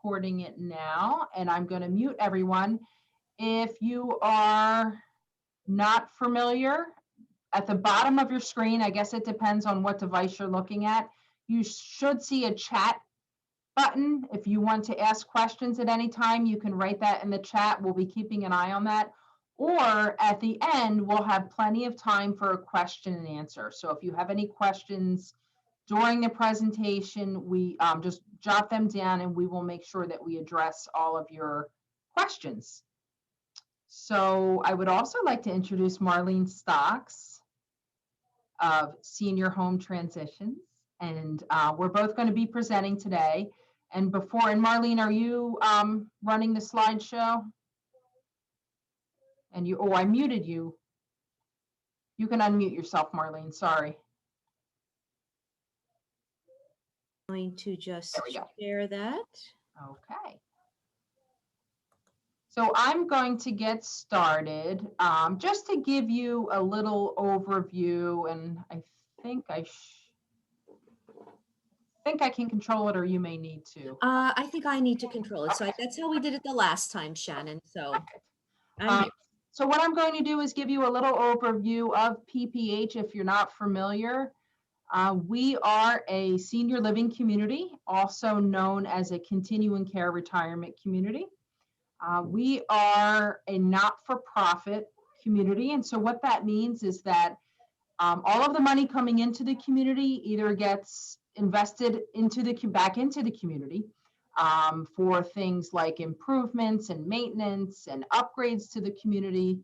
recording it now, and I'm going to mute everyone. If you are not familiar, at the bottom of your screen, I guess it depends on what device you're looking at, you should see a chat button. If you want to ask questions at any time, you can write that in the chat. We'll be keeping an eye on that. Or at the end, we'll have plenty of time for a question and answer. So if you have any questions during the presentation, we just jot them down and we will make sure that we address all of your questions. So I would also like to introduce Marlene Stocks of Senior Home Transitions. And we're both going to be presenting today. And Marlene, are you running the slideshow? And I muted you. You can unmute yourself, Marlene, sorry. I'm going to just share that. Okay. So I'm going to get started just to give you a little overview, and I think I can control it, or you may need to. I think I need to control it. So that's how we did it the last time, Shannon. So, so what I'm going to do is give you a little overview of PPH if you're not familiar. We are a senior living community, also known as a continuing care retirement community. We are a not-for-profit community, and so what that means is that all of the money coming into the community either gets invested back into the community for things like improvements and maintenance and upgrades to the community.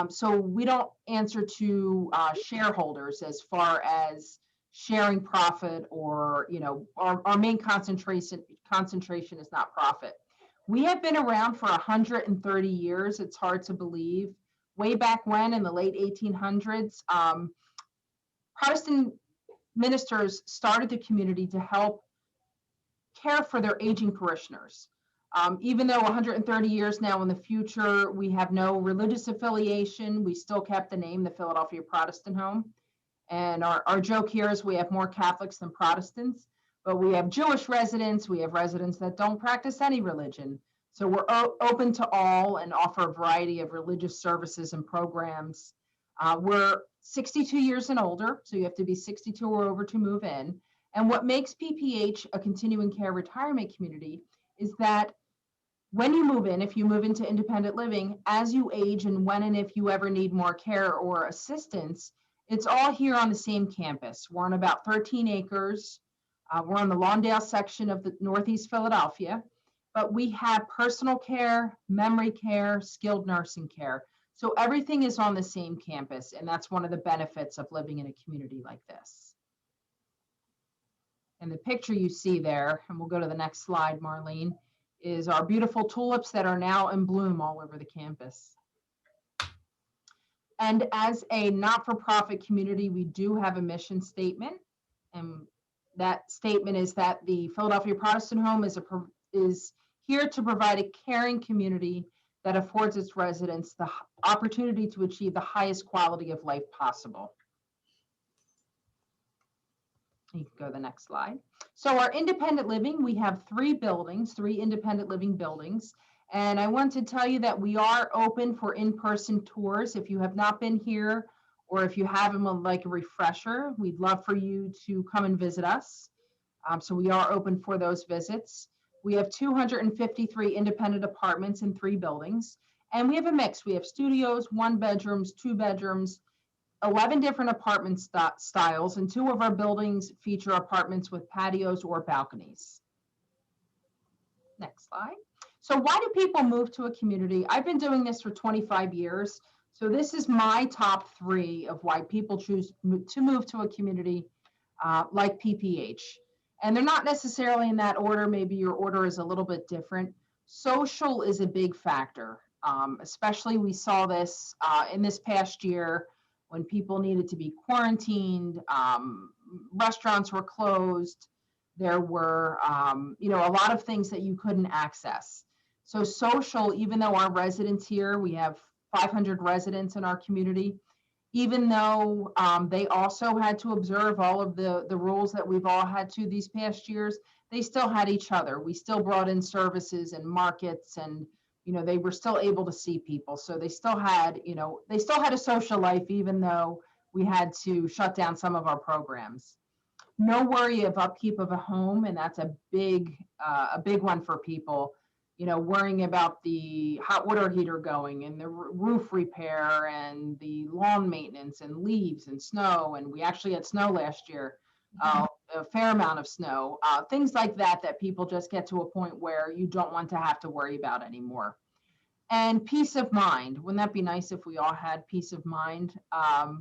So we don't answer to shareholders as far as sharing profit, or our main concentration is not profit. We have been around for 130 years. It's hard to believe. Way back when, in the late 1800s, Protestant ministers started the community to help care for their aging parishioners. Even though 130 years now in the future, we have no religious affiliation, we still kept the name, the Philadelphia Protestant Home. And our joke here is we have more Catholics than Protestants, but we have Jewish residents, we have residents that don't practice any religion. So we're open to all and offer a variety of religious services and programs. We're 62 years and older, so you have to be 62 or over to move in. And what makes PPH a continuing care retirement community is that when you move in, if you move into independent living, as you age and when and if you ever need more care or assistance, it's all here on the same campus. We're on about 13 acres. We're on the Lawndale section of the Northeast Philadelphia, but we have personal care, memory care, skilled nursing care. So everything is on the same campus, and that's one of the benefits of living in a community like this. And the picture you see there, and we'll go to the next slide, Marlene, is our beautiful tulips that are now in bloom all over the campus. And as a not-for-profit community, we do have a mission statement. And that statement is that the Philadelphia Protestant Home is here to provide a caring community that affords its residents the opportunity to achieve the highest quality of life possible. You can go to the next slide. So our independent living, we have three independent living buildings. And I want to tell you that we are open for in-person tours. If you have not been here, or if you have and would like a refresher, we'd love for you to come and visit us. So we are open for those visits. We have 253 independent apartments in 3 buildings. And we have a mix. We have studios, 1 bedrooms, 2 bedrooms, 11 different apartment styles, and 2 of our buildings feature apartments with patios or balconies. Next slide. So why do people move to a community? I've been doing this for 25 years. So this is my top 3 of why people choose to move to a community like PPH. And they're not necessarily in that order. Maybe your order is a little bit different. Social is a big factor. Especially we saw this in this past year when people needed to be quarantined, restaurants were closed. There were, a lot of things that you couldn't access. So social, even though our residents here, we have 500 residents in our community, even though they also had to observe all of the rules that we've all had to these past years, they still had each other. We still brought in services and markets, and they were still able to see people. So they still had, they still had a social life, even though we had to shut down some of our programs. No worry of upkeep of a home, and that's a big one for people. Worrying about the hot water heater going and the roof repair and the lawn maintenance and leaves and snow. And we actually had snow last year, a fair amount of snow, things like that people just get to a point where you don't want to have to worry about anymore. And peace of mind. Wouldn't that be nice if we all had peace of mind?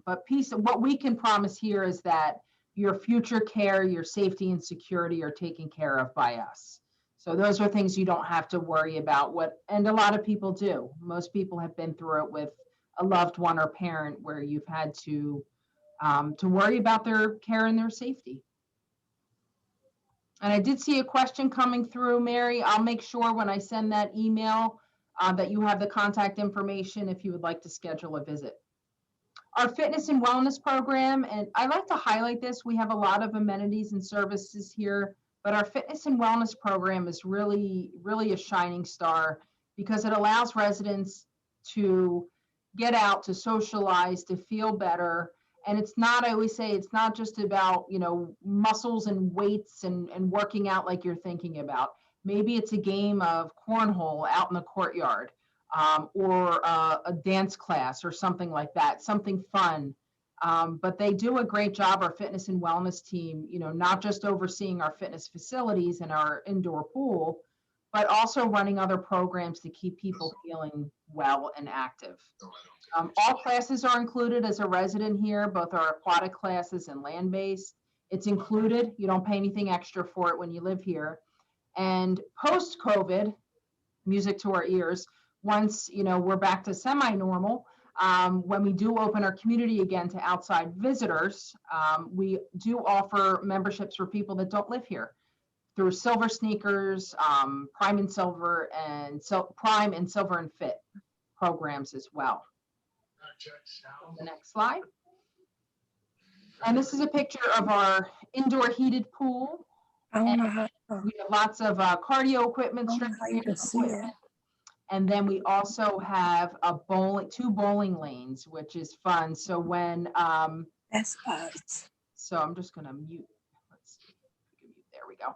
But what we can promise here is that your future care, your safety and security are taken care of by us. So those are things you don't have to worry about. And a lot of people do. Most people have been through it with a loved one or parent where you've had to worry about their care and their safety. And I did see a question coming through, Mary. I'll make sure when I send that email that you have the contact information if you would like to schedule a visit. Our fitness and wellness program, and I like to highlight this, we have a lot of amenities and services here, but our fitness and wellness program is really, really a shining star because it allows residents to get out, to socialize, to feel better. And it's not, I always say, it's not just about, muscles and weights and working out like you're thinking about. Maybe it's a game of cornhole out in the courtyard, or a dance class or something like that, something fun. But they do a great job, our fitness and wellness team, not just overseeing our fitness facilities and our indoor pool, but also running other programs to keep people feeling well and active. All classes are included as a resident here, both our aquatic classes and land-based. It's included. You don't pay anything extra for it when you live here. And post-COVID, music to our ears, once we're back to semi-normal, when we do open our community again to outside visitors, we do offer memberships for people that don't live here through Silver Sneakers, Prime and Silver and Fit programs as well. The next slide. And this is a picture of our indoor heated pool. I don't know how. We have lots of cardio equipment, I don't know how you can see it. and then we also have two bowling lanes, which is fun. So when That's us. so I'm just gonna mute. Let's see. There we go.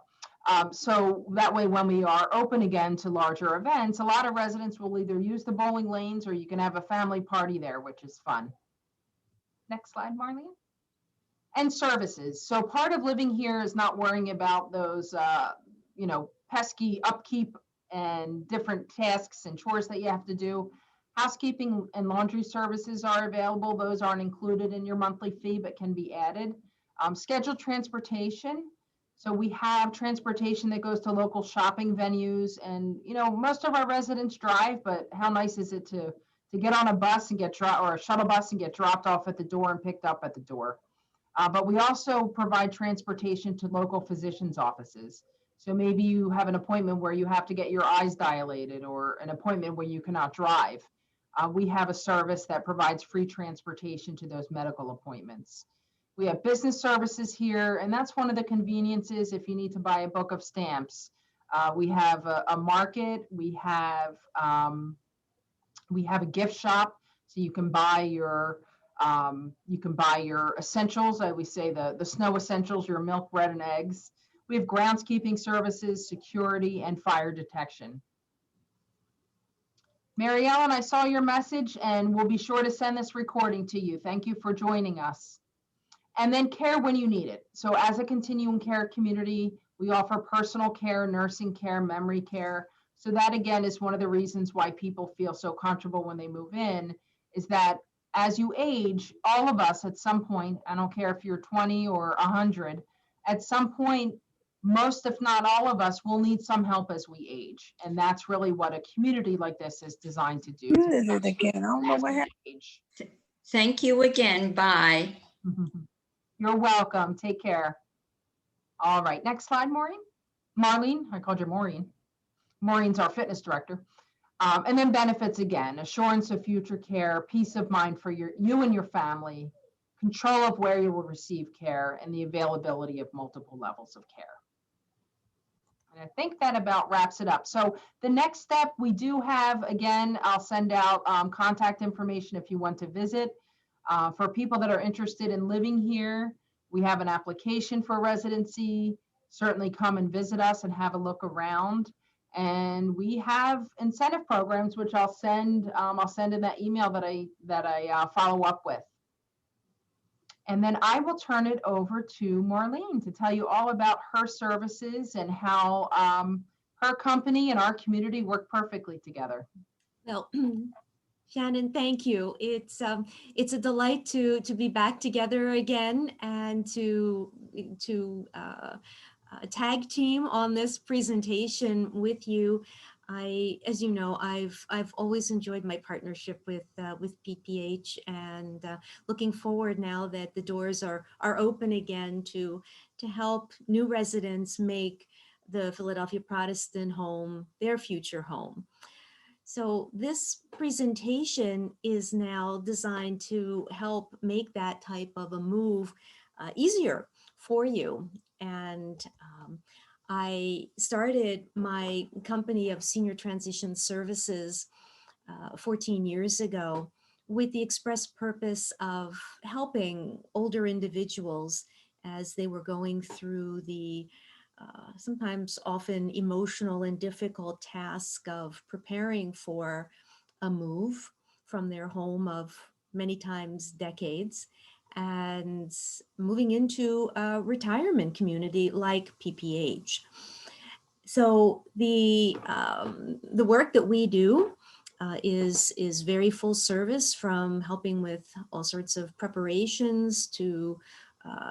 So that way, when we are open again to larger events, a lot of residents will either use the bowling lanes or you can have a family party there, which is fun. Next slide, Marlene. And services. So part of living here is not worrying about those, pesky upkeep and different tasks and chores that you have to do. Housekeeping and laundry services are available. Those aren't included in your monthly fee, but can be added. Scheduled transportation. So we have transportation that goes to local shopping venues, and most of our residents drive, but how nice is it to get on a bus and or a shuttle bus and get dropped off at the door and picked up at the door. But we also provide transportation to local physicians' offices. So maybe you have an appointment where you have to get your eyes dilated or an appointment where you cannot drive. We have a service that provides free transportation to those medical appointments. We have business services here, and that's one of the conveniences if you need to buy a book of stamps. We have a market. We have a gift shop, so you can buy your essentials. I always say the snow essentials, your milk, bread, and eggs. We have groundskeeping services, security, and fire detection. Mary Ellen, I saw your message, and we'll be sure to send this recording to you. Thank you for joining us. And then care when you need it. So as a continuing care community, we offer personal care, nursing care, memory care. So that, again, is one of the reasons why people feel so comfortable when they move in, is that as you age, all of us at some point, I don't care if you're 20 or 100, at some point, most, if not all of us, will need some help as we age. And that's really what a community like this is designed to do. You did it again. I don't know what happened. Thank you again. Bye. You're welcome. Take care. All right, next slide, Maureen. Marlene, I called you Maureen. Maureen's our fitness director. And then benefits again, assurance of future care, peace of mind for you and your family, control of where you will receive care, and the availability of multiple levels of care. And I think that about wraps it up. So the next step we do have, again, I'll send out contact information if you want to visit. For people that are interested in living here, we have an application for residency. Certainly come and visit us and have a look around. And we have incentive programs, which I'll send in that email that I follow up with. And then I will turn it over to Marlene to tell you all about her services and how her company and our community work perfectly together. Well, Shannon, thank you. It's a delight to be back together again and to tag team on this presentation with you. As you know, I've always enjoyed my partnership with PPH, and looking forward now that the doors are open again to help new residents make the Philadelphia Protestant home their future home. So this presentation is now designed to help make that type of a move easier for you. And I started my company of senior transition services 14 years ago with the express purpose of helping older individuals as they were going through the sometimes often emotional and difficult task of preparing for a move from their home of many times decades and moving into a retirement community like PPH. So the work that we do is very full service, from helping with all sorts of preparations to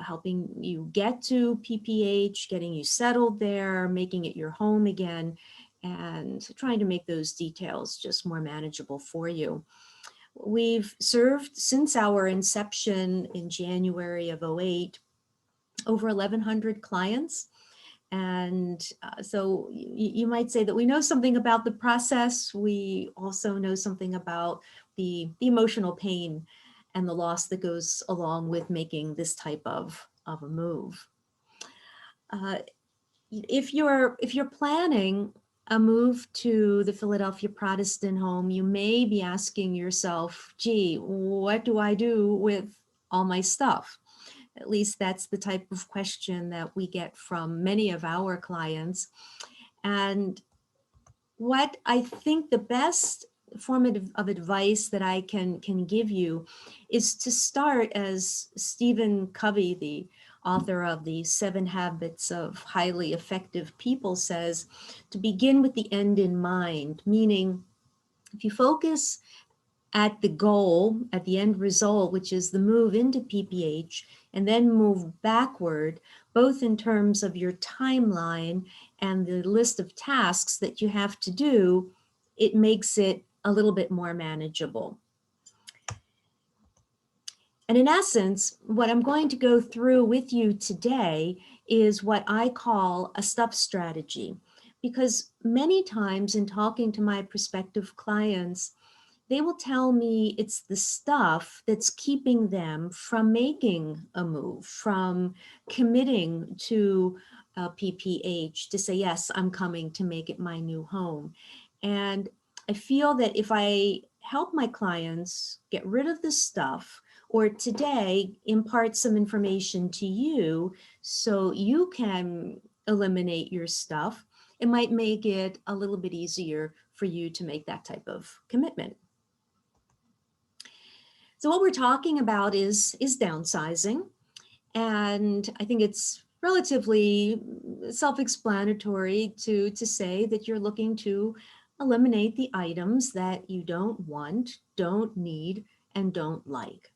helping you get to PPH, getting you settled there, making it your home again, and trying to make those details just more manageable for you. We've served since our inception in January of '08 over 1,100 clients. And so you might say that we know something about the process. We also know something about the emotional pain and the loss that goes along with making this type of a move. If you're planning a move to the Philadelphia Protestant home, you may be asking yourself, gee, what do I do with all my stuff? At least that's the type of question that we get from many of our clients. And what I think the best form of advice that I can give you is to start, as Stephen Covey, the author of the 7 Habits of Highly Effective People, says, to begin with the end in mind, meaning if you focus at the goal, at the end result, which is the move into PPH, and then move backward, both in terms of your timeline and the list of tasks that you have to do, it makes it a little bit more manageable. And in essence, what I'm going to go through with you today is what I call a stuff strategy, because many times in talking to my prospective clients, they will tell me it's the stuff that's keeping them from making a move, from committing to PPH, to say, yes, I'm coming to make it my new home. And I feel that if I help my clients get rid of the stuff, or today impart some information to you so you can eliminate your stuff, it might make it a little bit easier for you to make that type of commitment. So what we're talking about is downsizing. And I think it's relatively self-explanatory to say that you're looking to eliminate the items that you don't want, don't need, and don't like.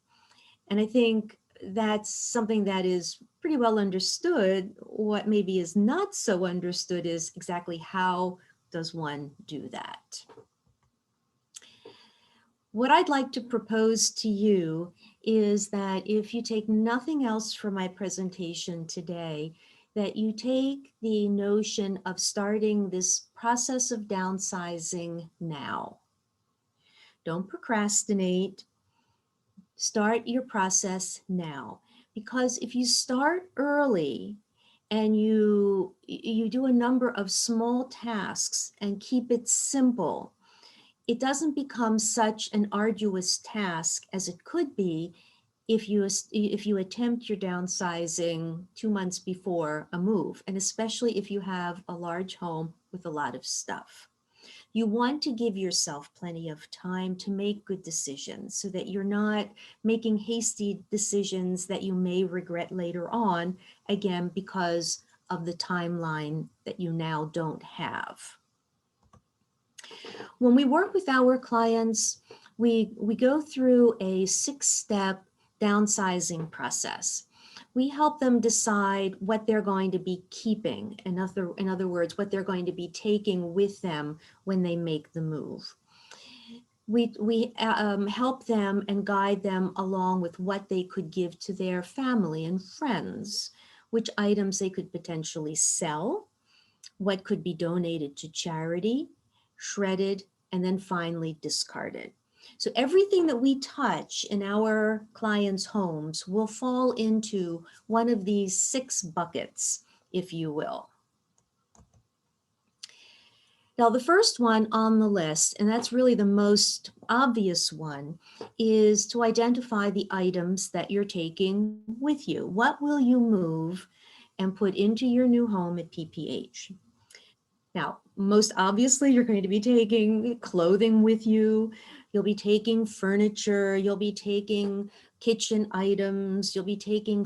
And I think that's something that is pretty well understood. What maybe is not so understood is exactly how does one do that? What I'd like to propose to you is that if you take nothing else from my presentation today, that you take the notion of starting this process of downsizing now. Don't procrastinate. Start your process now. Because if you start early and you do a number of small tasks and keep it simple, it doesn't become such an arduous task as it could be if you attempt your downsizing 2 months before a move, and especially if you have a large home with a lot of stuff. You want to give yourself plenty of time to make good decisions so that you're not making hasty decisions that you may regret later on, again, because of the timeline that you now don't have. When we work with our clients, we go through a 6-step downsizing process. We help them decide what they're going to be keeping. In other words, what they're going to be taking with them when they make the move. We help them and guide them along with what they could give to their family and friends, which items they could potentially sell, what could be donated to charity, shredded, and then finally discarded. So everything that we touch in our clients' homes will fall into one of these 6 buckets, if you will. Now, the first one on the list, and that's really the most obvious one, is to identify the items that you're taking with you. What will you move and put into your new home at PPH? Now, most obviously, you're going to be taking clothing with you. You'll be taking furniture. You'll be taking kitchen items. You'll be taking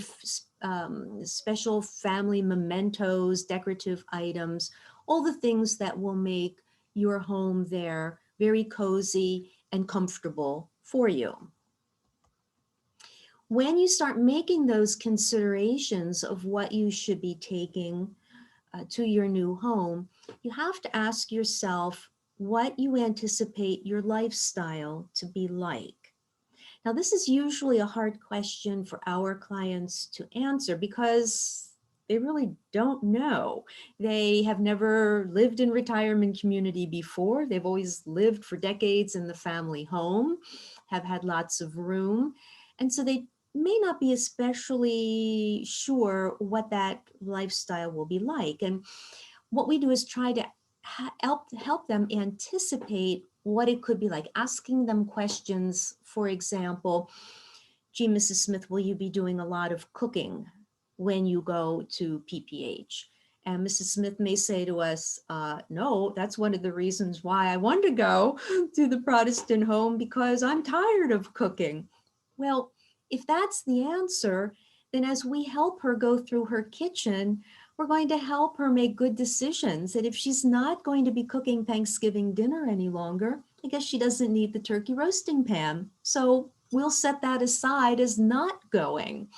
special family mementos, decorative items, all the things that will make your home there very cozy and comfortable for you. When you start making those considerations of what you should be taking to your new home, you have to ask yourself what you anticipate your lifestyle to be like. Now, this is usually a hard question for our clients to answer because they really don't know. They have never lived in retirement community before. They've always lived for decades in the family home, have had lots of room. And so they may not be especially sure what that lifestyle will be like. And what we do is try to help them anticipate what it could be like, asking them questions. For example, gee, Mrs. Smith, will you be doing a lot of cooking when you go to PPH? And Mrs. Smith may say to us, no, that's one of the reasons why I want to go to the Protestant home, because I'm tired of cooking. Well, if that's the answer, then as we help her go through her kitchen, we're going to help her make good decisions. That if she's not going to be cooking Thanksgiving dinner any longer, I guess she doesn't need the turkey roasting pan. So we'll set that aside as not going.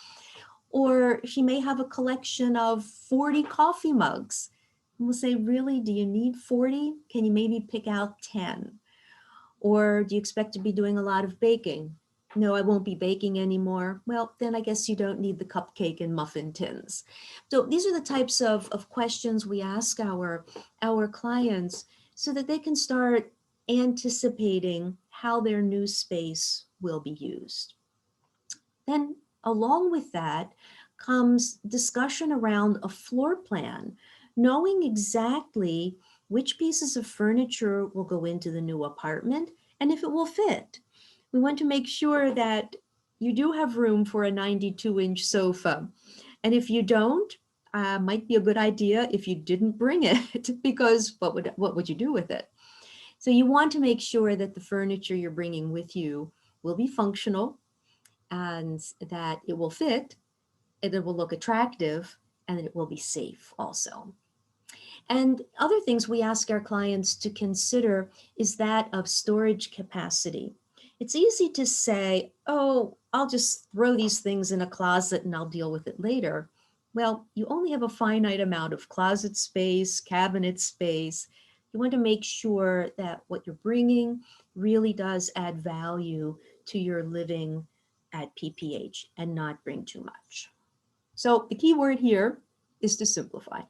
Or she may have a collection of 40 coffee mugs. And we'll say, really, do you need 40? Can you maybe pick out 10? Or do you expect to be doing a lot of baking? No, I won't be baking anymore. Well, then I guess you don't need the cupcake and muffin tins. So these are the types of questions we ask our clients so that they can start anticipating how their new space will be used. Then along with that comes discussion around a floor plan, knowing exactly which pieces of furniture will go into the new apartment and if it will fit. We want to make sure that you do have room for a 92-inch sofa. And if you don't, might be a good idea if you didn't bring it, because what would you do with it? So you want to make sure that the furniture you're bringing with you will be functional and that it will fit, and it will look attractive, and that it will be safe also. And other things we ask our clients to consider is that of storage capacity. It's easy to say, oh, I'll just throw these things in a closet and I'll deal with it later. Well, you only have a finite amount of closet space, cabinet space. You want to make sure that what you're bringing really does add value to your living at PPH and not bring too much. So the key word here is to simplify.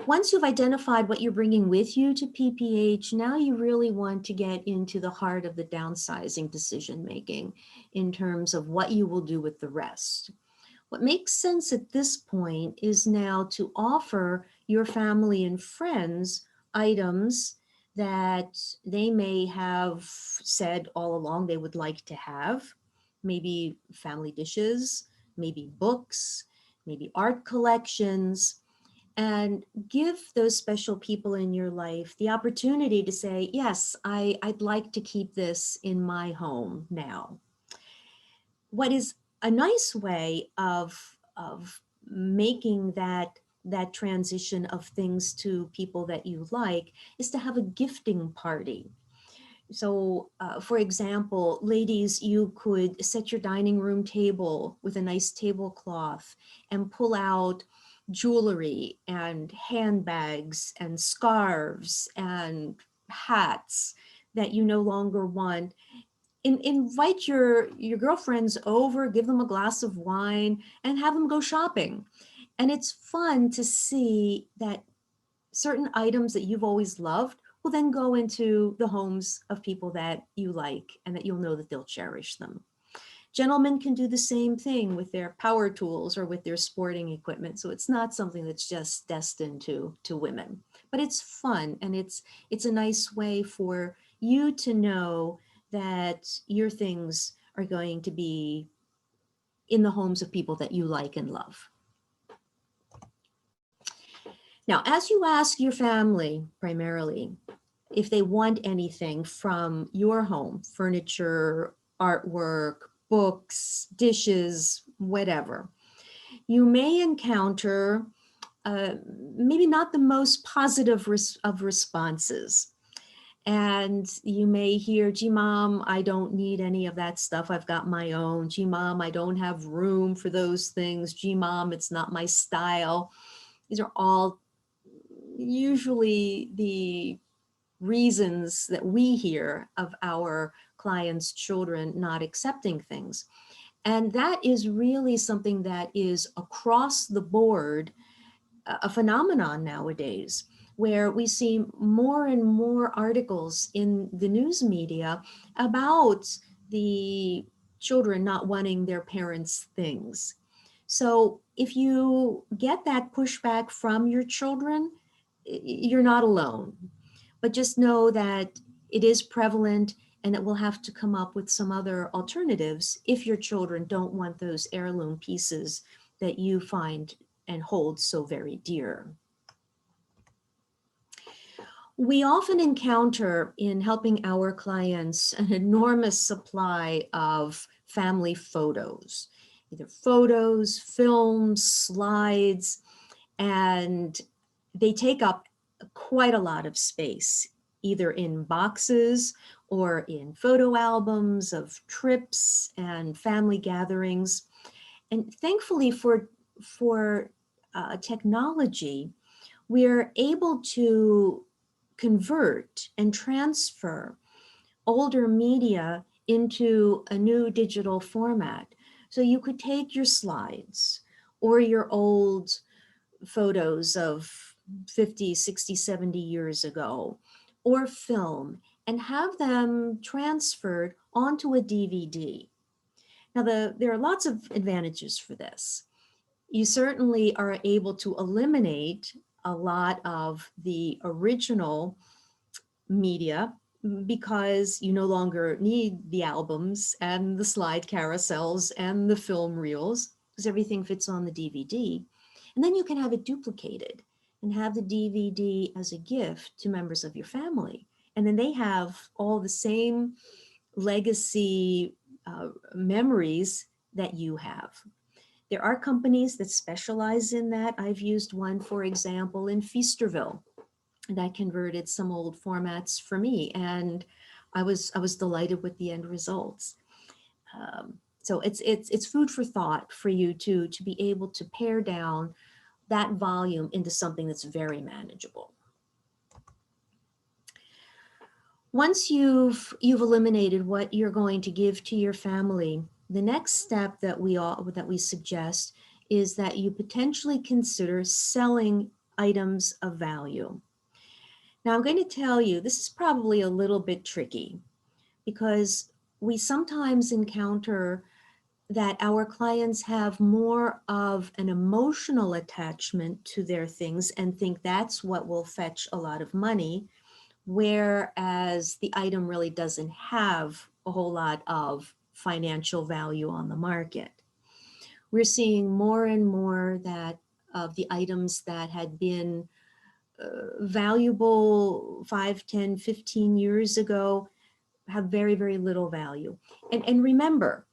Once you've identified what you're bringing with you to PPH, now you really want to get into the heart of the downsizing decision making in terms of what you will do with the rest. What makes sense at this point is now to offer your family and friends items that they may have said all along they would like to have, maybe family dishes, maybe books, maybe art collections, and give those special people in your life the opportunity to say, yes, I'd like to keep this in my home now. What is a nice way of making that transition of things to people that you like is to have a gifting party. So, for example, ladies, you could set your dining room table with a nice tablecloth and pull out jewelry and handbags and scarves and hats that you no longer want. Invite your girlfriends over, give them a glass of wine, and have them go shopping. And it's fun to see that certain items that you've always loved will then go into the homes of people that you like and that you'll know that they'll cherish them. Gentlemen can do the same thing with their power tools or with their sporting equipment. So it's not something that's just destined to women, but it's fun. And it's a nice way for you to know that your things are going to be in the homes of people that you like and love. Now, as you ask your family primarily if they want anything from your home, furniture, artwork, books, dishes, whatever, you may encounter maybe not the most positive of responses. And you may hear, gee, mom, I don't need any of that stuff. I've got my own. Gee, mom, I don't have room for those things. Gee, mom, it's not my style. These are all usually the reasons that we hear of our clients' children not accepting things. And that is really something that is across the board a phenomenon nowadays, where we see more and more articles in the news media about the children not wanting their parents' things. So if you get that pushback from your children, you're not alone. But just know that it is prevalent and that we'll have to come up with some other alternatives if your children don't want those heirloom pieces that you find and hold so very dear. We often encounter in helping our clients an enormous supply of family photos, either photos, films, slides, and they take up quite a lot of space, either in boxes or in photo albums of trips and family gatherings. And thankfully for technology, we're able to convert and transfer older media into a new digital format. So you could take your slides or your old photos of 50, 60, 70 years ago, or film, and have them transferred onto a DVD. Now, there are lots of advantages for this. You certainly are able to eliminate a lot of the original media because you no longer need the albums and the slide carousels and the film reels because everything fits on the DVD. And then you can have it duplicated and have the DVD as a gift to members of your family. And then they have all the same legacy memories that you have. There are companies that specialize in that. I've used one, for example, in Feasterville that converted some old formats for me, and I was delighted with the end results. So it's food for thought for you to be able to pare down that volume into something that's very manageable. Once you've eliminated what you're going to give to your family, the next step that we suggest is that you potentially consider selling items of value. Now, I'm going to tell you, this is probably a little bit tricky because we sometimes encounter that our clients have more of an emotional attachment to their things and think that's what will fetch a lot of money, whereas the item really doesn't have a whole lot of financial value on the market. We're seeing more and more that of the items that had been valuable 5, 10, 15 years ago have very, very little value. And remember,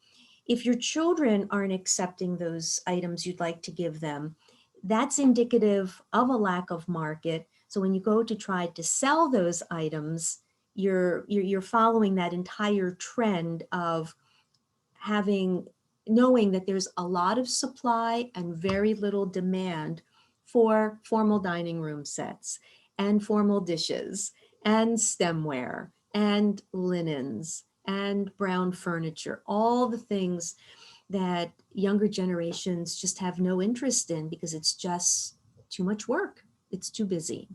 if your children aren't accepting those items you'd like to give them, that's indicative of a lack of market. So when you go to try to sell those items, you're following that entire trend of knowing that there's a lot of supply and very little demand for formal dining room sets and formal dishes and stemware and linens and brown furniture, all the things that younger generations just have no interest in because it's just too much work. It's too busy.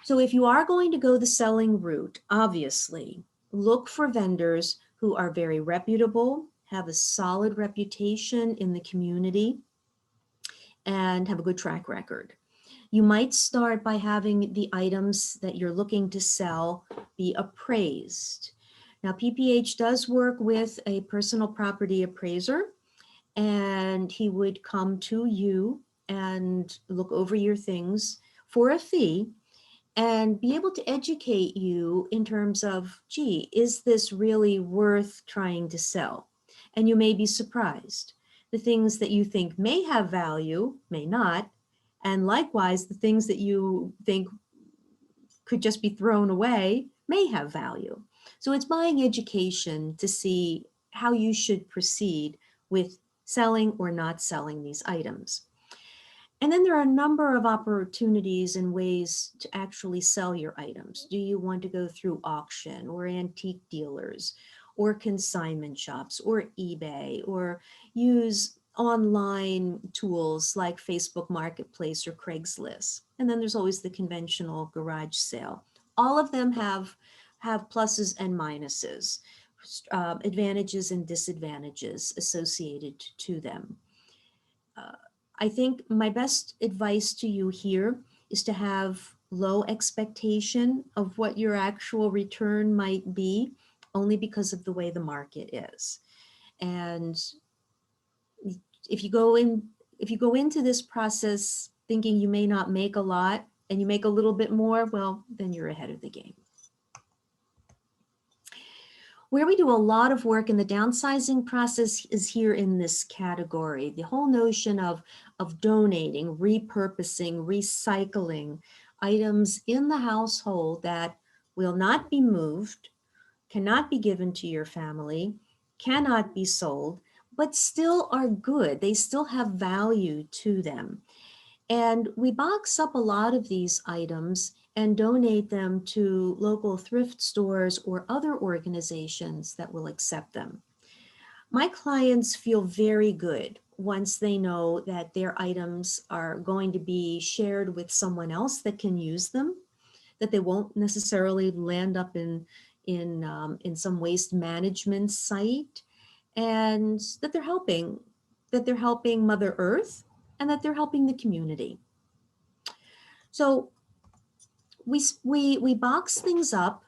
So if you are going to go the selling route, obviously, look for vendors who are very reputable, have a solid reputation in the community, and have a good track record. You might start by having the items that you're looking to sell be appraised. Now, PPH does work with a personal property appraiser, and he would come to you and look over your things for a fee and be able to educate you in terms of, gee, is this really worth trying to sell? And you may be surprised. The things that you think may have value may not. And likewise, the things that you think could just be thrown away may have value. So it's buying education to see how you should proceed with selling or not selling these items. And then there are a number of opportunities and ways to actually sell your items. Do you want to go through auction or antique dealers or consignment shops or eBay, or use online tools like Facebook Marketplace or Craigslist? And then there's always the conventional garage sale. All of them have pluses and minuses, advantages and disadvantages associated to them. I think my best advice to you here is to have low expectation of what your actual return might be, only because of the way the market is. And if you go into this process thinking you may not make a lot and you make a little bit more, well, then you're ahead of the game. Where we do a lot of work in the downsizing process is here in this category. The whole notion of donating, repurposing, recycling items in the household that will not be moved, cannot be given to your family, cannot be sold, but still are good. They still have value to them. And we box up a lot of these items and donate them to local thrift stores or other organizations that will accept them. My clients feel very good once they know that their items are going to be shared with someone else that can use them, that they won't necessarily land up in some waste management site, and that they're helping Mother Earth and that they're helping the community. So we box things up,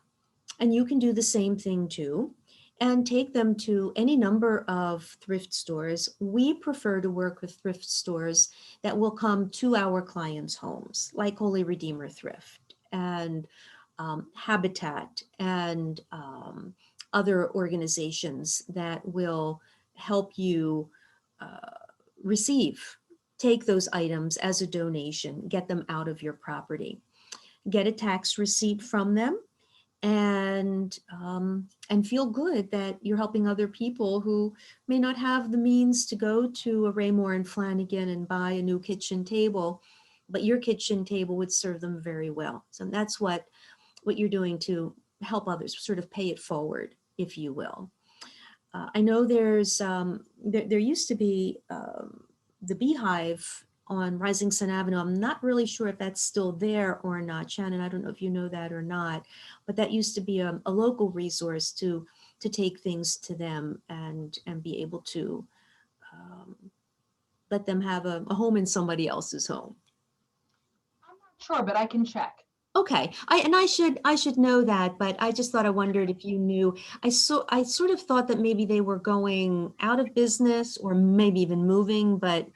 and you can do the same thing too, and take them to any number of thrift stores. We prefer to work with thrift stores that will come to our clients' homes, like Holy Redeemer Thrift and Habitat and other organizations that will help you take those items as a donation, get them out of your property, get a tax receipt from them, and feel good that you're helping other people who may not have the means to go to a Raymore and Flanagan and buy a new kitchen table, but your kitchen table would serve them very well. So that's what you're doing to help others, sort of pay it forward, if you will. I know there's there used to be the Beehive on Rising Sun Avenue. I'm not really sure if that's still there or not. Shannon, I don't know if you know that or not, but that used to be a local resource to to take things to them and be able to let them have a home in somebody else's home. I'm not sure, but I can check. Okay, I should know that, but I just thought I wondered if you knew. I sort of thought that maybe they were going out of business or maybe even moving, but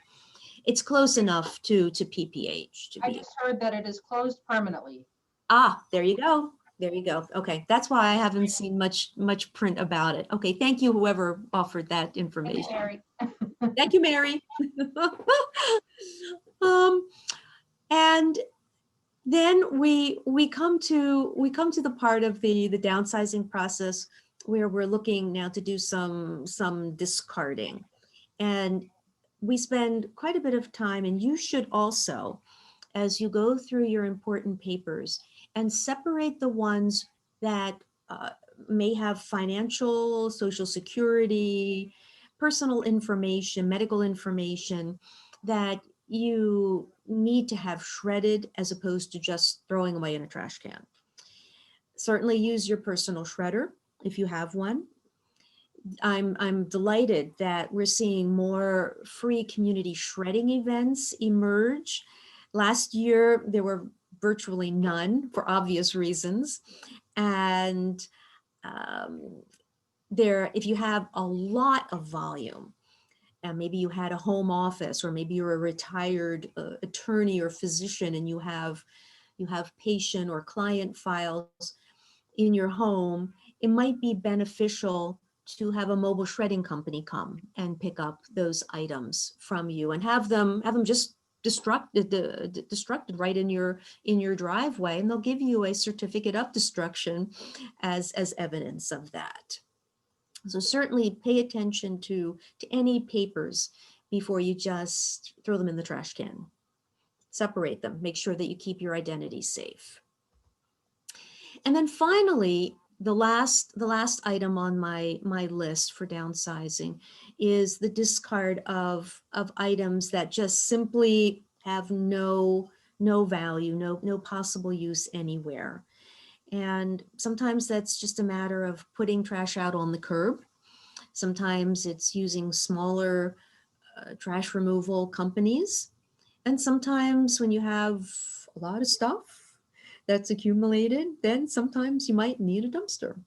it's close enough to PPH to I be. just heard that it is closed permanently. Ah, there you go. There you go. Okay, that's why I haven't seen much print about it. Okay, thank you, whoever offered that Thank you, information. Mary. Thank you, Mary. um, and then we come to the part of the downsizing process where we're looking now to do some discarding, and we spend quite a bit of time, and you should also, as you go through your important papers and separate the ones that may have financial, social security, personal information, medical information that you need to have shredded as opposed to just throwing away in a trash can. Certainly use your personal shredder if you have one. I'm delighted that we're seeing more free community shredding events emerge. Last year, there were virtually none for obvious reasons. And if you have a lot of volume, and maybe you had a home office, or maybe you're a retired attorney or physician and you have patient or client files in your home, it might be beneficial to have a mobile shredding company come and pick up those items from you and have them just destructed right in your driveway, and they'll give you a certificate of destruction as evidence of that. So certainly pay attention to any papers before you just throw them in the trash can. Separate them, make sure that you keep your identity safe. And then finally, the last item on my list for downsizing is the discard of items that just simply have no value, no possible use anywhere. And sometimes that's just a matter of putting trash out on the curb. Sometimes it's using smaller trash removal companies. And sometimes when you have a lot of stuff that's accumulated, then sometimes you might need a dumpster.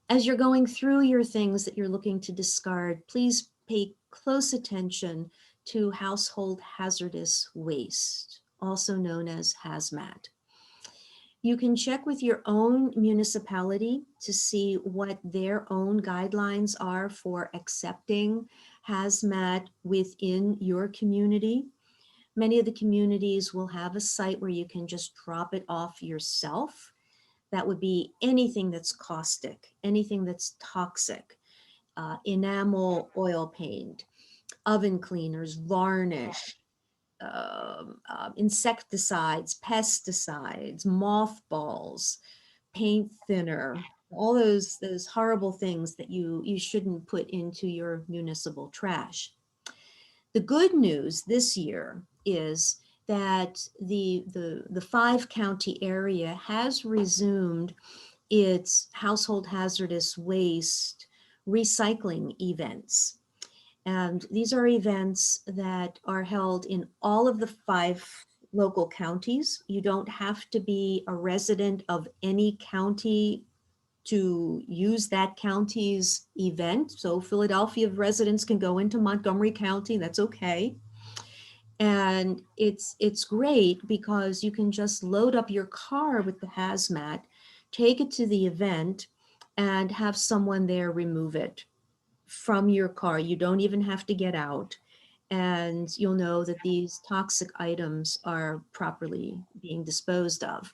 As you're going through your things that you're looking to discard, please pay close attention to household hazardous waste, also known as hazmat. You can check with your own municipality to see what their own guidelines are for accepting hazmat within your community. Many of the communities will have a site where you can just drop it off yourself. That would be anything that's caustic, anything that's toxic, enamel oil paint, oven cleaners, varnish, insecticides, pesticides, mothballs, paint thinner, all those horrible things that you shouldn't put into your municipal trash. The good news this year is that the 5-county area has resumed its household hazardous waste recycling events. And these are events that are held in all of the 5 local counties. You don't have to be a resident of any county to use that county's event. So Philadelphia residents can go into Montgomery County, that's okay. And it's great because you can just load up your car with the hazmat, take it to the event, and have someone there remove it from your car. You don't even have to get out, and you'll know that these toxic items are properly being disposed of.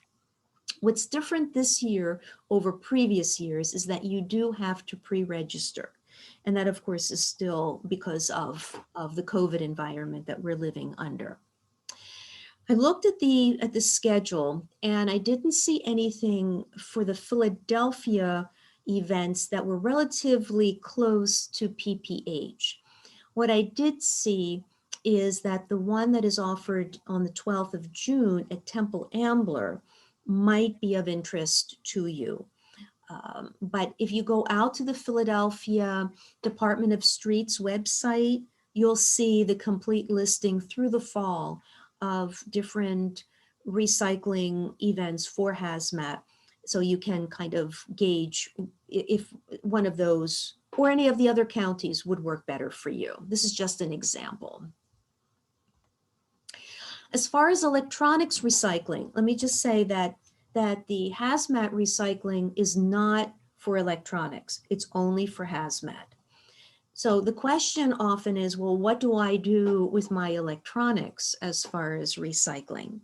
What's different this year over previous years is that you do have to pre-register. And that, of course, is still because of the COVID environment that we're living under. I looked at the schedule, and I didn't see anything for the Philadelphia events that were relatively close to PPH. What I did see is that the one that is offered on the 12th of June at Temple Ambler might be of interest to you. But if you go out to the Philadelphia Department of Streets website, you'll see the complete listing through the fall of different recycling events for hazmat. So you can kind of gauge if one of those or any of the other counties would work better for you. This is just an example. As far as electronics recycling, let me just say that the hazmat recycling is not for electronics. It's only for hazmat. So the question often is, well, what do I do with my electronics as far as recycling?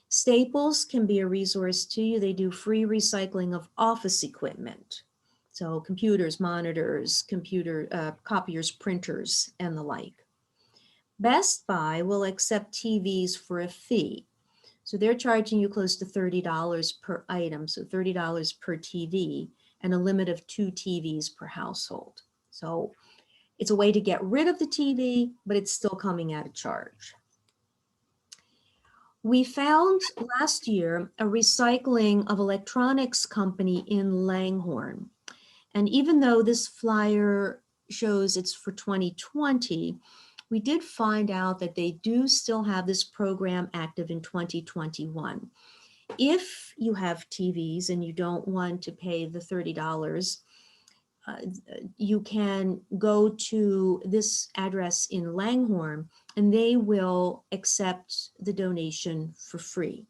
Staples can be a resource to you. They do free recycling of office equipment. So computers, monitors, copiers, printers, and the like. Best Buy will accept TVs for a fee. So they're charging you close to $30 per item, so $30 per TV, and a limit of 2 TVs per household. So it's a way to get rid of the TV, but it's still coming at a charge. We found last year a recycling of electronics company in Langhorne. And even though this flyer shows it's for 2020, we did find out that they do still have this program active in 2021. If you have TVs and you don't want to pay the $30, you can go to this address in Langhorne and they will accept the donation for free,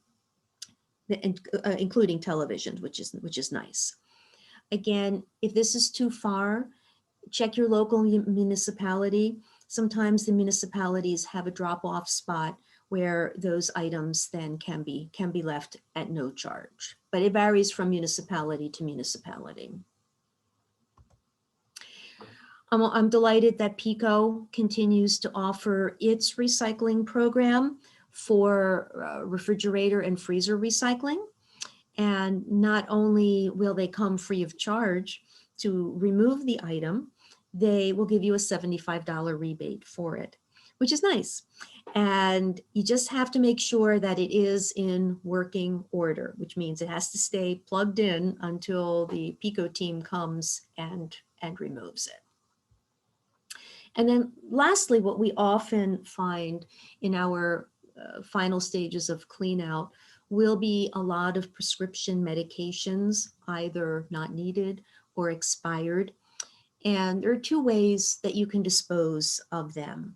including televisions, which is nice. Again, if this is too far, check your local municipality. Sometimes the municipalities have a drop-off spot where those items then can be left at no charge, but it varies from municipality to municipality. I'm delighted that PICO continues to offer its recycling program for refrigerator and freezer recycling. And not only will they come free of charge to remove the item, they will give you a $75 rebate for it, which is nice. And you just have to make sure that it is in working order, which means it has to stay plugged in until the PICO team comes and removes it. And then lastly, what we often find in our final stages of clean out will be a lot of prescription medications, either not needed or expired. And there are 2 ways that you can dispose of them.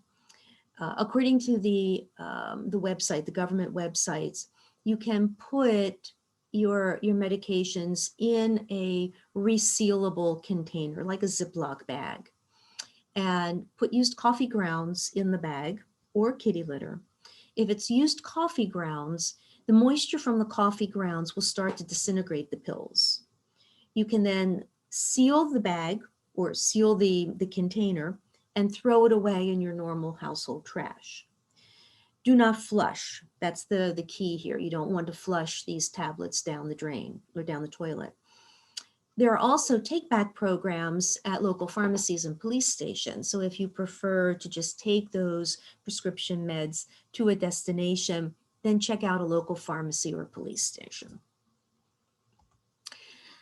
According to the website, the government websites, you can put your medications in a resealable container, like a Ziploc bag, and put used coffee grounds in the bag or kitty litter. If it's used coffee grounds, the moisture from the coffee grounds will start to disintegrate the pills. You can then seal the bag or seal the container and throw it away in your normal household trash. Do not flush. That's the key here. You don't want to flush these tablets down the drain or down the toilet. There are also take-back programs at local pharmacies and police stations. So if you prefer to just take those prescription meds to a destination, then check out a local pharmacy or police station.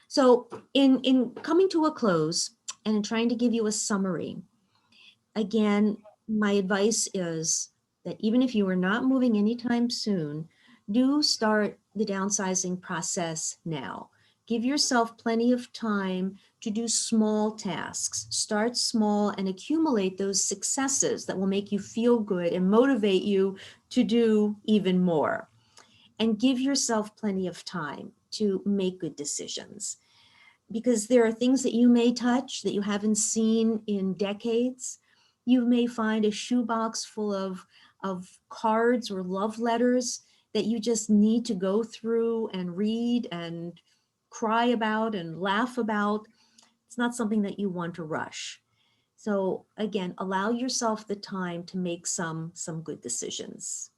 So in coming to a close and in trying to give you a summary, again, my advice is that even if you are not moving anytime soon, do start the downsizing process now. Give yourself plenty of time to do small tasks. Start small and accumulate those successes that will make you feel good and motivate you to do even more. And give yourself plenty of time to make good decisions. Because there are things that you may touch that you haven't seen in decades. You may find a shoebox full of cards or love letters that you just need to go through and read and cry about and laugh about. It's not something that you want to rush. So again, allow yourself the time to make some good decisions.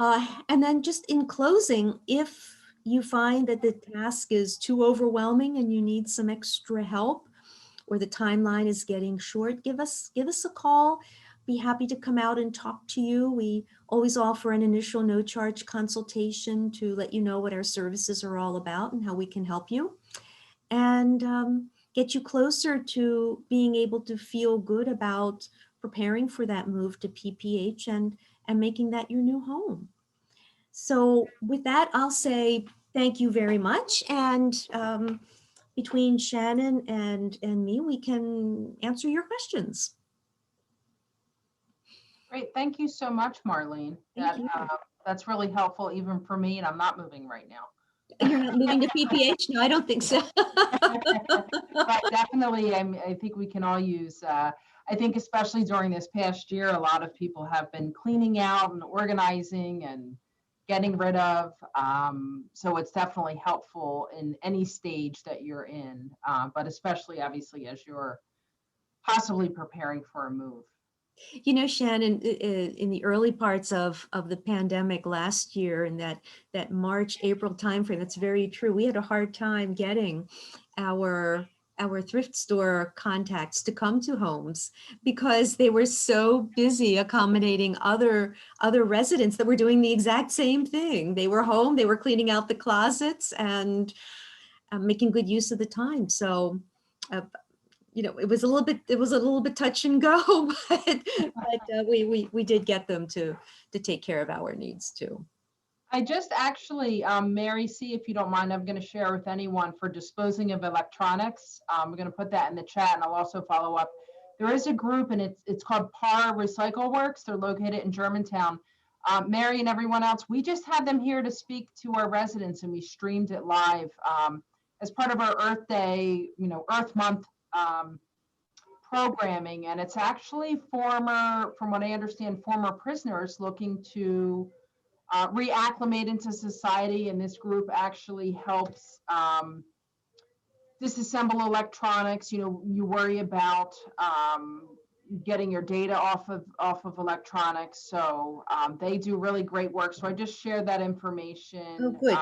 And then just in closing, if you find that the task is too overwhelming and you need some extra help, or the timeline is getting short, give us a call. be happy to come out and talk to you. We always offer an initial no charge consultation to let you know what our services are all about and how we can help you, and get you closer to being able to feel good about preparing for that move to PPH and making that your new home. So with that, I'll say thank you very much. And between Shannon and me, we can answer your questions. Great, thank you so much, Marlene. Thank you. That's really helpful even for me, and I'm not moving right now. You're not moving to PPH? No, I don't think so. But definitely, I think we can all use, I think especially during this past year, a lot of people have been cleaning out and organizing and getting rid of. So it's definitely helpful in any stage that you're in, but especially obviously as you're possibly preparing for a move. You know, Shannon, in the early parts of the pandemic last year, in that March, April timeframe, that's very true. We had a hard time getting our thrift store contacts to come to homes because they were so busy accommodating other residents that were doing the exact same thing. They were home, they were cleaning out the closets and making good use of the time. So you know, it was a little bit touch and go, but we did get them to take care of our needs too. I just actually, Mary C., if you don't mind, I'm going to share with anyone for disposing of electronics. We're going to put that in the chat, and I'll also follow up. There is a group, and it's called PAR Recycle Works. They're located in Germantown. Mary and everyone else, we just had them here to speak to our residents, and we streamed it live as part of our Earth Day, Earth Month programming. And it's actually from what I understand, former prisoners looking to reacclimate into society, and this group actually helps disassemble electronics. You worry about getting your data off of electronics, so they do really great work. So I just shared that information. Oh, good.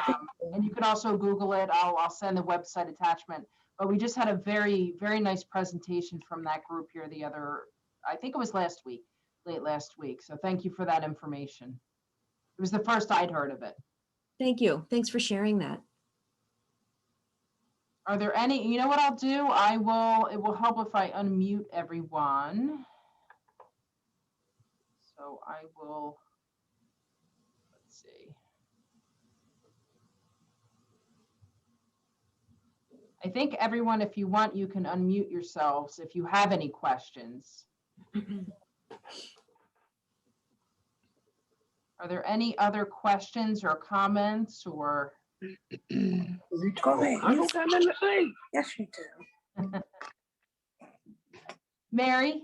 And you can also Google it. I'll send the website attachment. But we just had a very, very nice presentation from that group here I think it was late last week. So thank you for that information. It was the first I'd heard of it. Thank you. Thanks for sharing that. Are there any, you know what I'll do? It will help if I unmute everyone. So I will, let's see. I think everyone, if you want, you can unmute yourselves if you have any questions. Are there any other questions or comments or? Go ahead. I don't have anything. Yes, you do. Mary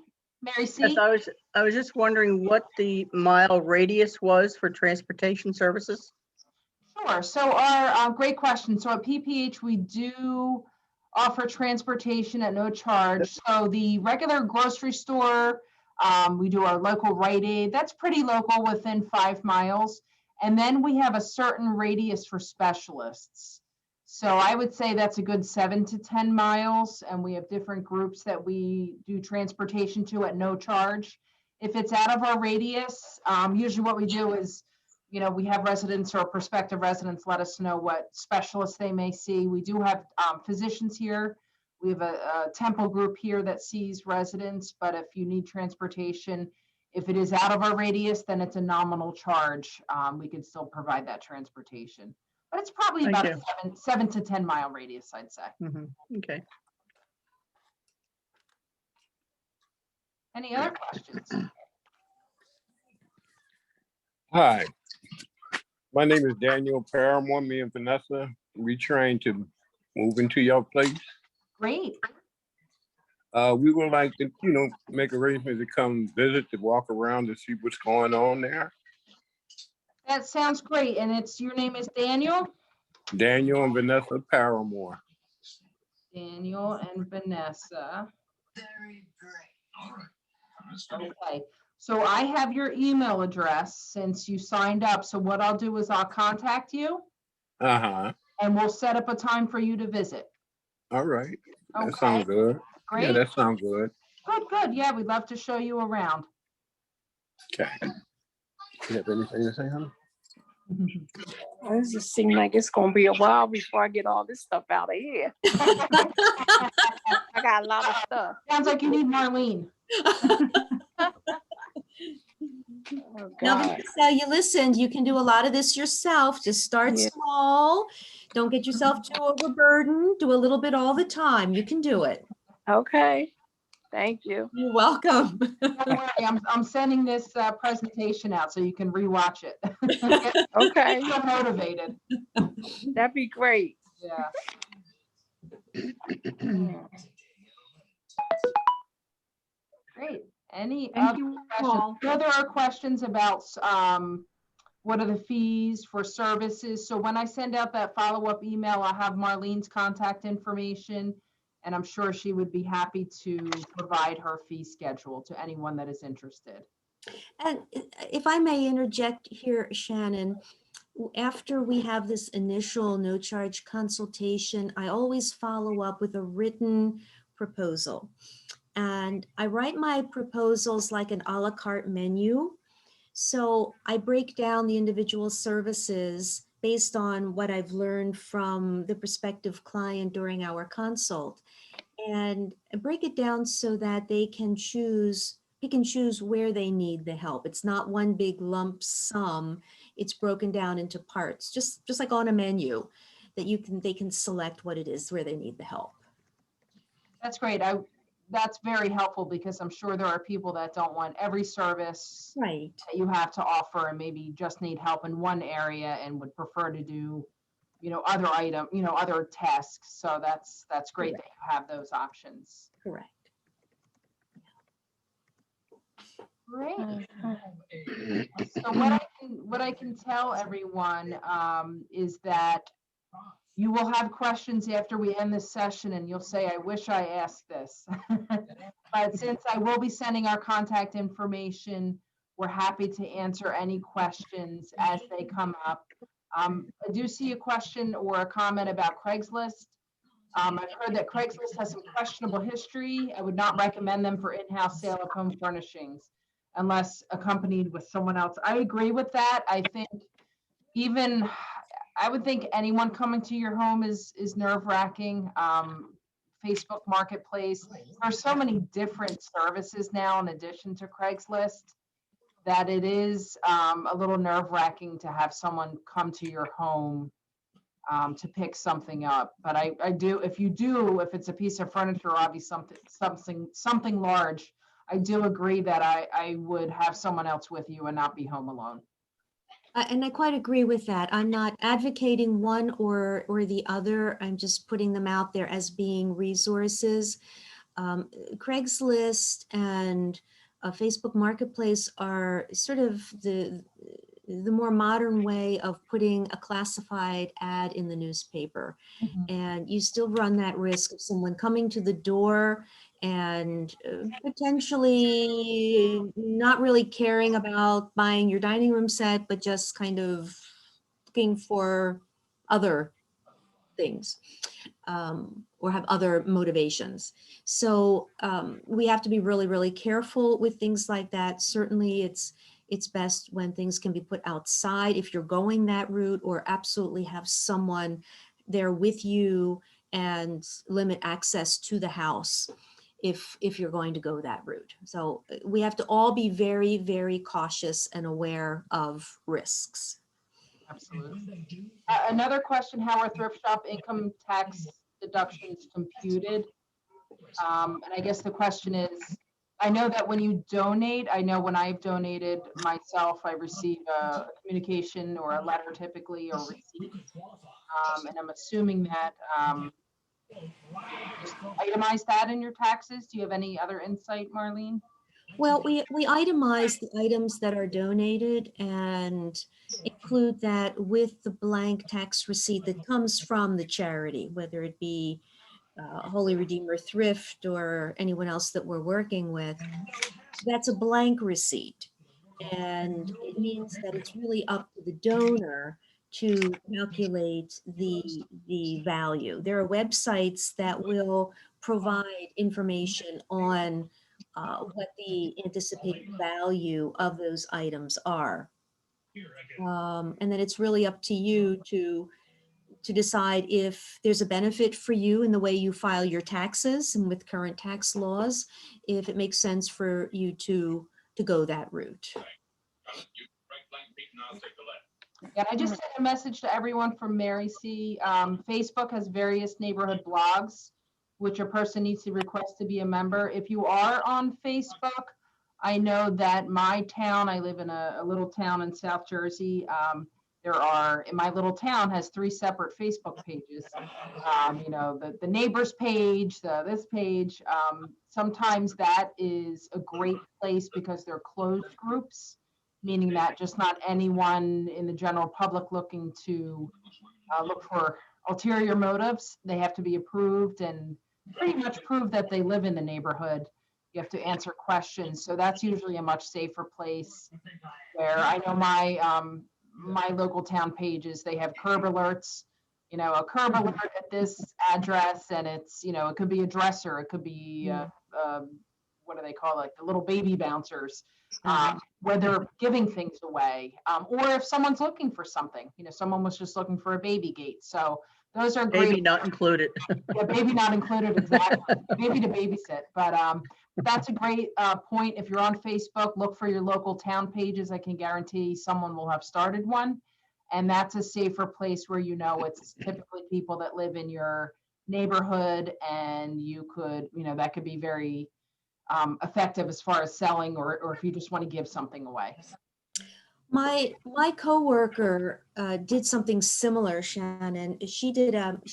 C? Yes, I was just wondering what the mile radius was for transportation services. Sure. So our great question. So at PPH, we do offer transportation at no charge. So the regular grocery store, we do our local Rite Aid. That's pretty local, within 5 miles. And then we have a certain radius for specialists. So I would say that's a good 7 to 10 miles. And we have different groups that we do transportation to at no charge. If it's out of our radius, usually what we do is, we have residents or prospective residents let us know what specialists they may see. We do have physicians here. We have a Temple group here that sees residents, but if you need transportation, if it is out of our radius, then it's a nominal charge. We can still provide that transportation, but it's probably Thank about you. a 7 to 10 mile radius, I'd say. Okay. Any other questions? Hi, my name is Daniel Paramore. Me and Vanessa, we trying to move into your place. Great. We would like to, make arrangements to come visit, to walk around, to see what's going on there. That sounds great. And your name is Daniel? Daniel and Vanessa Paramore. Daniel and Vanessa. Okay. So I have your email address since you signed up. So what I'll do is I'll contact you. And we'll set up a time for you to visit. All right. That Okay. sounds good. Great. Yeah, that sounds good. Good. Yeah, we'd love to show you around. Okay. You have anything to say, honey? This just seems like it's gonna be a while before I get all this stuff out of here. I got a lot of stuff. Sounds like you need Marlene. Oh, Now, God. you listened, you can do a lot of this yourself. Just start Yeah. small. Don't get yourself too overburdened. Do a little bit all the time. You can do it. Okay. Thank you. You're welcome. Don't worry, I'm sending this presentation out so you can rewatch it. Okay. Get so motivated. That'd be great. Yeah. Great. Any Thank other you questions? all. I know there are questions about what are the fees for services. So when I send out that follow-up email, I'll have Marlene's contact information, and I'm sure she would be happy to provide her fee schedule to anyone that is interested. And if I may interject here, Shannon, after we have this initial no charge consultation, I always follow up with a written proposal. And I write my proposals like an a la carte menu. So I break down the individual services based on what I've learned from the prospective client during our consult, and break it down so that they can choose, pick and choose where they need the help. It's not one big lump sum. It's broken down into parts, just like on a menu that they can select what it is where they need the help. That's great. That's very helpful because I'm sure there are people that don't want every service Right. that you have to offer and maybe just need help in one area and would prefer to do, other tasks. So that's great that you have those options. Correct. Great. Mhm. So what I can tell everyone is that you will have questions after we end this session and you'll say, I wish I asked this. But since I will be sending our contact information, we're happy to answer any questions as they come up. I do see a question or a comment about Craigslist. I've heard that Craigslist has some questionable history. I would not recommend them for in-house sale of home furnishings unless accompanied with someone else. I agree with that. I would think anyone coming to your home is nerve-wracking. Facebook Marketplace. There's so many different services now in addition to Craigslist that it is a little nerve-wracking to have someone come to your home to pick something up. But I do, if it's a piece of furniture or obviously something large, I do agree that I would have someone else with you and not be home alone. And I quite agree with that. I'm not advocating one or the other. I'm just putting them out there as being resources. Craigslist and Facebook Marketplace are sort of the more modern way of putting a classified ad in the newspaper. And you still run that risk of someone coming to the door and potentially not really caring about buying your dining room set, but just kind of looking for other things or have other motivations. So we have to be really, really careful with things like that. Certainly it's best when things can be put outside if you're going that route, or absolutely have someone there with you and limit access to the house if you're going to go that route. So we have to all be very, very cautious and aware of risks. Absolutely. Another question, how are thrift shop income tax deductions computed? And I guess the question is, I know that when you donate, I know when I've donated myself, I receive a communication or a letter typically or receipt. And I'm assuming that just itemize that in your taxes. Do you have any other insight, Marlene? Well, we itemize the items that are donated and include that with the blank tax receipt that comes from the charity, whether it be Holy Redeemer Thrift or anyone else that we're working with. That's a blank receipt. And it means that it's really up to the donor to calculate the value. There are websites that will provide information on what the anticipated value of those items are. And then it's really up to you to decide if there's a benefit for you in the way you file your taxes and with current tax laws, if it makes sense for you to go that route. Yeah, I just sent a message to everyone from Mary C. Facebook has various neighborhood blogs, which a person needs to request to be a member. If you are on Facebook, I know that my town, I live in a little town in South Jersey. In my little town has 3 separate Facebook pages. The neighbors page, this page. Sometimes that is a great place because they're closed groups, meaning that just not anyone in the general public looking to look for ulterior motives. They have to be approved and pretty much prove that they live in the neighborhood. You have to answer questions. So that's usually a much safer place where I know my local town pages, they have curb alerts, a curb alert at this address, and it's, it could be a dresser, it could be, what do they call it, the little baby bouncers, where they're giving things away, or if someone's looking for something, someone was just looking for a baby gate. So those are great. Baby not included. Yeah, baby not included, exactly. Baby to babysit, but that's a great point. If you're on Facebook, look for your local town pages. I can guarantee someone will have started one, and that's a safer place where it's typically people that live in your neighborhood, and you could, that could be very effective as far as selling, or if you just want to give something away. My coworker did something similar, Shannon. She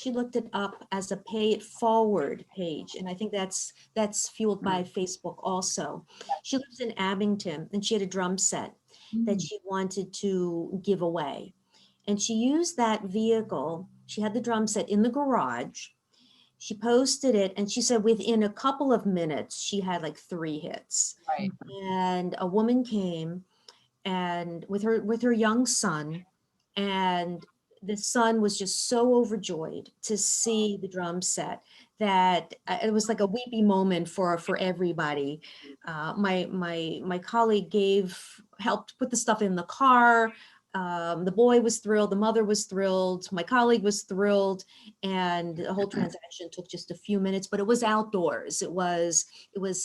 looked it up as a pay it forward page, and I think that's fueled by Facebook also. She lives in Abington, and she had a drum set that she wanted to give away, and she used that vehicle. She had the drum set in the garage. She posted it, and she said within a couple of minutes she had like 3 hits. Right. And a woman came and with her young son, and the son was just so overjoyed to see the drum set that it was like a weepy moment for everybody. My colleague helped put the stuff in the car. The boy was thrilled, the mother was thrilled, my colleague was thrilled, and the whole transaction took just a few minutes, but it was outdoors. It was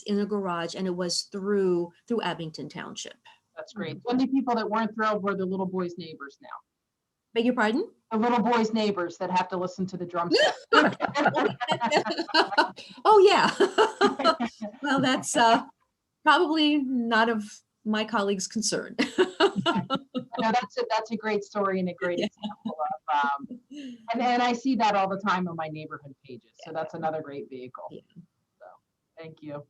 in a garage, and it was through Abington Township. That's great. The only people that weren't thrilled were the little boy's neighbors now. Beg your pardon? The little boy's neighbors that have to listen to the drum set. Oh, yeah. Well, that's probably not of my colleague's concern. No, that's a great story and a great example of, and I see that all the time on my neighborhood pages. So that's another great vehicle. Yeah. So, thank you.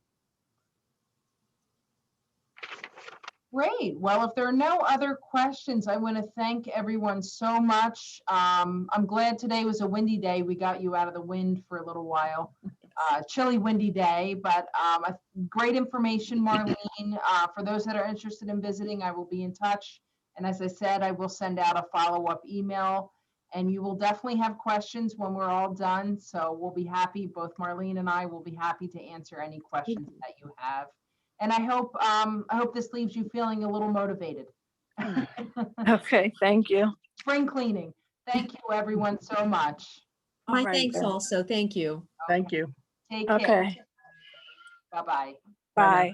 Great. Well, if there are no other questions, I want to thank everyone so much. I'm glad today was a windy day. We got you out of the wind for a little while. Chilly, windy day, but great information, Marlene. For those that are interested in visiting, I will be in touch. And as I said, I will send out a follow-up email, and you will definitely have questions when we're all done. So we'll be happy, both Marlene and I will be happy to answer any questions that you have. And I hope this leaves you feeling a little motivated. Okay, thank you. Spring cleaning. Thank you, everyone, so much. My All right, thanks then. also. Thank you. Thank you. Take care. Okay, Bye-bye. bye.